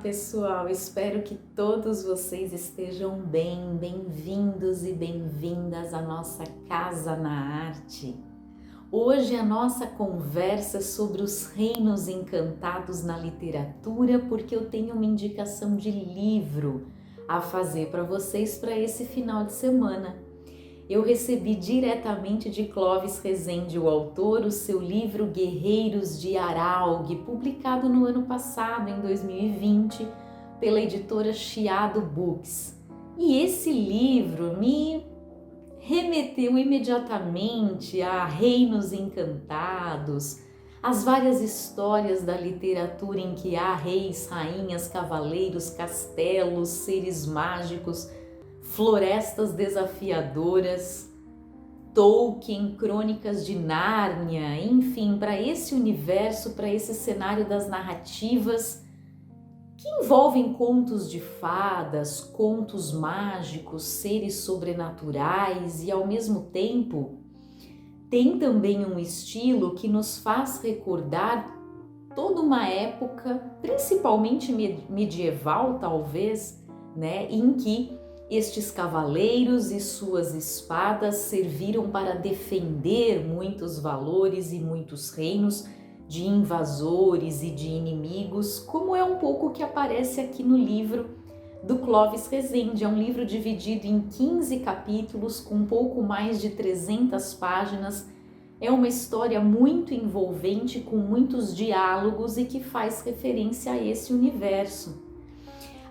pessoal, espero que todos vocês estejam bem, bem-vindos e bem-vindas à nossa Casa na Arte. Hoje a nossa conversa é sobre os reinos encantados na literatura, porque eu tenho uma indicação de livro a fazer para vocês para esse final de semana. Eu recebi diretamente de Clovis Rezende, o autor, o seu livro Guerreiros de Aralgue, publicado no ano passado, em 2020, pela editora Chiado Books. E esse livro me remeteu imediatamente a reinos encantados, as várias histórias da literatura em que há reis, rainhas, cavaleiros, castelos, seres mágicos, florestas desafiadoras, Tolkien, Crônicas de Nárnia, enfim, para esse universo, para esse cenário das narrativas que envolvem contos de fadas, contos mágicos, seres sobrenaturais e ao mesmo tempo tem também um estilo que nos faz recordar toda uma época, principalmente medieval talvez, né, em que estes cavaleiros e suas espadas serviram para defender muitos valores e muitos reinos de invasores e de inimigos, como é um pouco o que aparece aqui no livro do Clovis Rezende. É um livro dividido em 15 capítulos, com um pouco mais de 300 páginas. É uma história muito envolvente, com muitos diálogos e que faz referência a esse universo.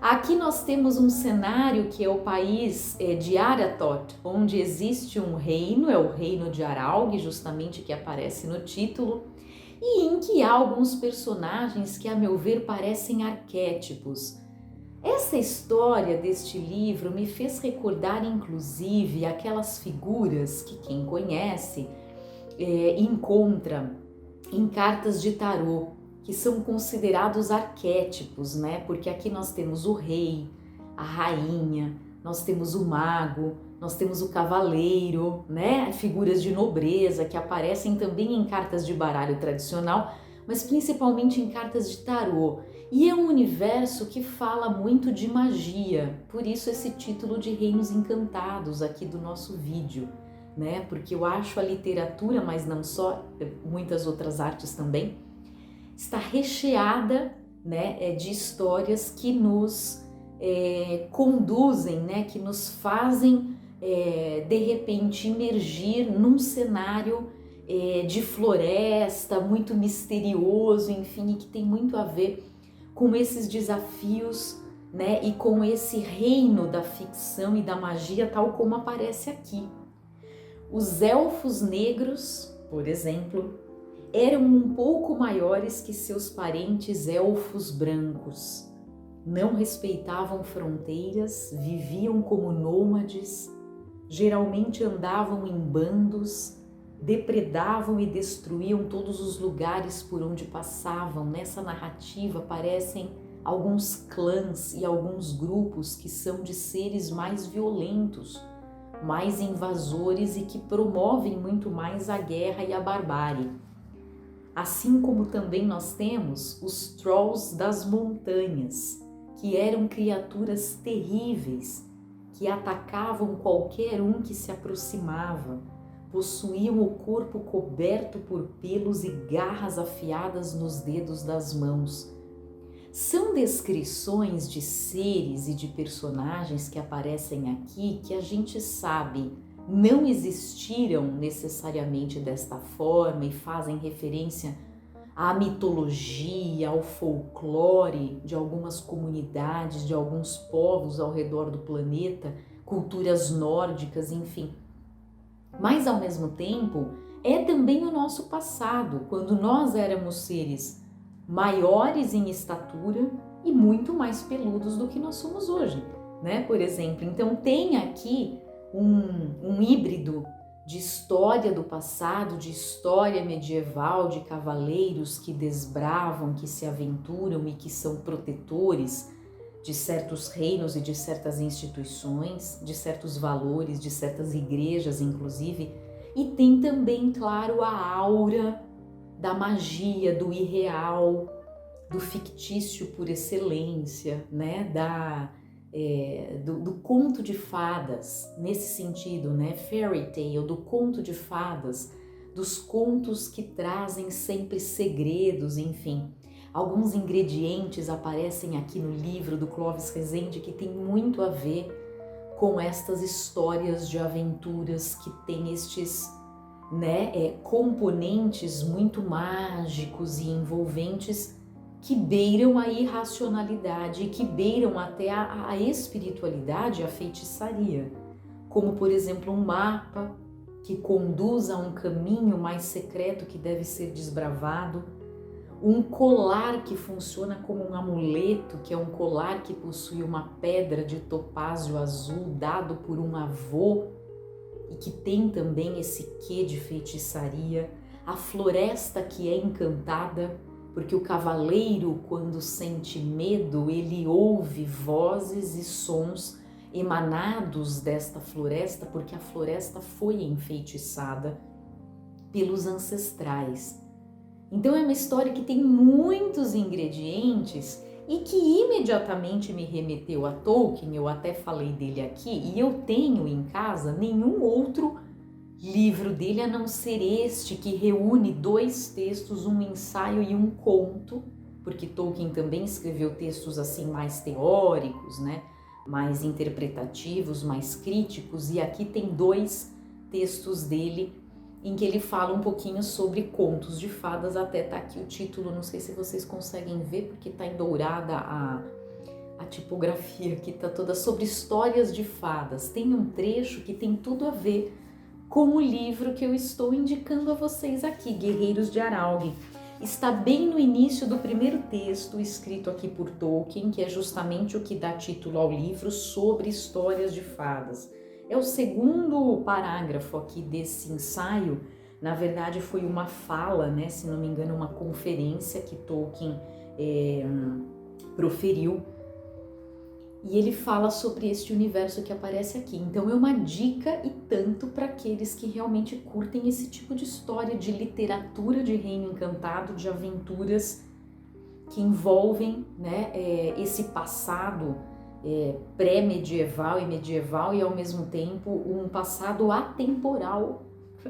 Aqui nós temos um cenário que é o país de Arathorn, onde existe um reino, é o reino de Aralgue, justamente que aparece no título, e em que há alguns personagens que, a meu ver, parecem arquétipos. Essa história deste livro me fez recordar, inclusive, aquelas figuras que quem conhece encontra em cartas de tarô, que são considerados arquétipos, né? Porque aqui nós temos o rei, a rainha, nós temos o mago, nós temos o cavaleiro, né? Figuras de nobreza que aparecem também em cartas de baralho tradicional, mas principalmente em cartas de tarô. E é um universo que fala muito de magia, por isso esse título de Reinos Encantados aqui do nosso vídeo, né? Porque eu acho a literatura, mas não só, muitas outras artes também, está recheada, né, de histórias que nos conduzem, né, que nos fazem de repente imergir num cenário de floresta muito misterioso, enfim, e que tem muito a ver com esses desafios, né, e com esse reino da ficção e da magia tal como aparece aqui. Os elfos negros, por exemplo, eram um pouco maiores que seus parentes elfos brancos. Não respeitavam fronteiras, viviam como nômades, geralmente andavam em bandos, depredavam e destruíam todos os lugares por onde passavam. Nessa narrativa aparecem alguns clãs e alguns grupos que são de seres mais violentos, mais invasores e que promovem muito mais a guerra e a barbárie. Assim como também nós temos os Trolls das montanhas, que eram criaturas terríveis, que atacavam qualquer um que se aproximava, possuíam o corpo coberto por pelos e garras afiadas nos dedos das mãos. São descrições de seres e de personagens que aparecem aqui que a gente sabe não existiram necessariamente desta forma e fazem referência à mitologia, ao folclore de algumas comunidades, de alguns povos ao redor do planeta, culturas nórdicas, enfim. Mas ao mesmo tempo, é também o nosso passado, quando nós éramos seres maiores em estatura e muito mais peludos do que nós somos hoje, né? Por exemplo, então tem aqui um híbrido de história do passado, de história medieval, de cavaleiros que desbravam, que se aventuram e que são protetores de certos reinos e de certas instituições, de certos valores, de certas igrejas, inclusive. E tem também, claro, a aura da magia, do irreal, do fictício por excelência, né? Do conto de fadas, nesse sentido, né? Fairy tale, do conto de fadas, dos contos que trazem sempre segredos, enfim. Alguns ingredientes aparecem aqui no livro do Clóvis Rezende que tem muito a ver com estas histórias de aventuras que tem estes, né, componentes muito mágicos e envolventes que beiram a irracionalidade e que beiram até a espiritualidade, a feitiçaria. Como, por exemplo, um mapa que conduz a um caminho mais secreto que deve ser desbravado, um colar que funciona como um amuleto, que é um colar que possui uma pedra de topázio azul dado por um avô e que tem também esse quê de feitiçaria, a floresta que é encantada, porque o cavaleiro, quando sente medo, ele ouve vozes e sons emanados desta floresta, porque a floresta foi enfeitiçada pelos ancestrais. Então é uma história que tem muitos ingredientes e que imediatamente me remeteu a Tolkien. Eu até falei dele aqui e eu tenho em casa nenhum outro livro dele a não ser este, que reúne 2 textos, um ensaio e um conto, porque Tolkien também escreveu textos assim mais teóricos, né? Mais interpretativos, mais críticos, e aqui tem 2 textos dele em que ele fala um pouquinho sobre contos de fadas. Até tá aqui o título, não sei se vocês conseguem ver porque tá em dourada a tipografia, que tá toda sobre histórias de fadas. Tem um trecho que tem tudo a ver com o livro que eu estou indicando a vocês aqui, Guerreiros de Araugin. Está bem no início do primeiro texto escrito aqui por Tolkien, que é justamente o que dá título ao livro, sobre histórias de fadas. É o segundo parágrafo aqui desse ensaio. Na verdade foi uma fala, né, se não me engano, uma conferência que Tolkien proferiu. E ele fala sobre este universo que aparece aqui. Então é uma dica e tanto para aqueles que realmente curtem esse tipo de história, de literatura de Reino Encantado, de aventuras que envolvem, né, esse passado pré-medieval e medieval e ao mesmo tempo um passado atemporal,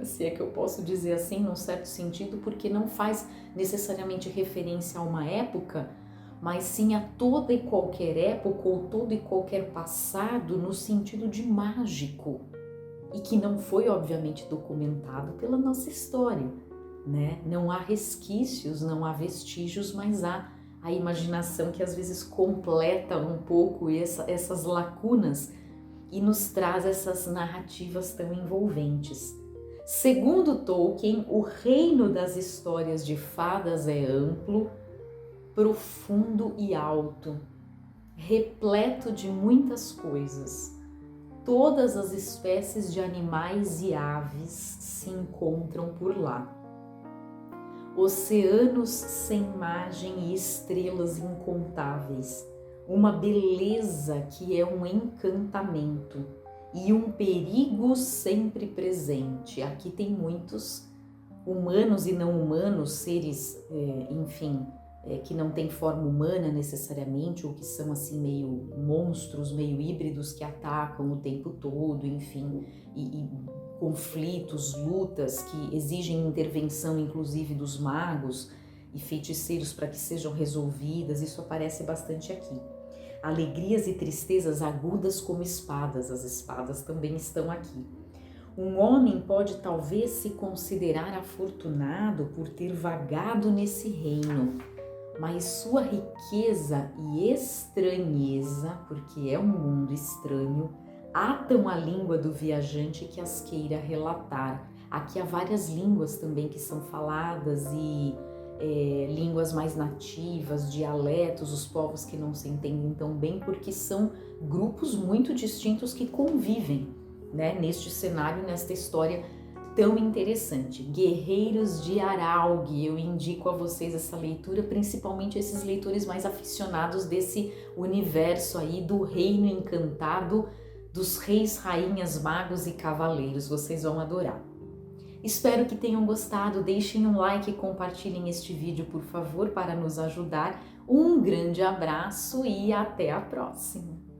se é que eu posso dizer assim, num certo sentido, porque não faz necessariamente referência a uma época, mas sim a toda e qualquer época ou todo e qualquer passado no sentido de mágico e que não foi obviamente documentado pela nossa história, né? Não há resquícios, não há vestígios, mas há a imaginação que às vezes completa um pouco essas lacunas e nos traz essas narrativas tão envolventes. Segundo Tolkien, o reino das histórias de fadas é amplo, profundo e alto, repleto de muitas coisas. Todas as espécies de animais e aves se encontram por lá. Oceanos sem margem e estrelas incontáveis, uma beleza que é um encantamento e um perigo sempre presente. Aqui tem muitos humanos e não humanos, seres, enfim, que não têm forma humana necessariamente, ou que são assim meio monstros, meio híbridos que atacam o tempo todo, enfim, e conflitos, lutas que exigem intervenção inclusive dos magos e feiticeiros para que sejam resolvidas. Isso aparece bastante aqui. Alegrias e tristezas agudas como espadas, as espadas também estão aqui. Um homem pode talvez se considerar afortunado por ter vagado nesse reino, mas sua riqueza e estranheza, porque é um mundo estranho, atam a língua do viajante que as queira relatar. Aqui há várias línguas também que são faladas e línguas mais nativas, dialetos, os povos que não se entendem tão bem, porque são grupos muito distintos que convivem, né, neste cenário, nesta história tão interessante. Guerreiros de Araugin, eu indico a vocês essa leitura, principalmente esses leitores mais aficionados desse universo aí do reino encantado, dos reis, rainhas, magos e cavaleiros, vocês vão adorar. Espero que tenham gostado, deixem um like e compartilhem este vídeo, por favor, para nos ajudar. Um grande abraço e até a próxima!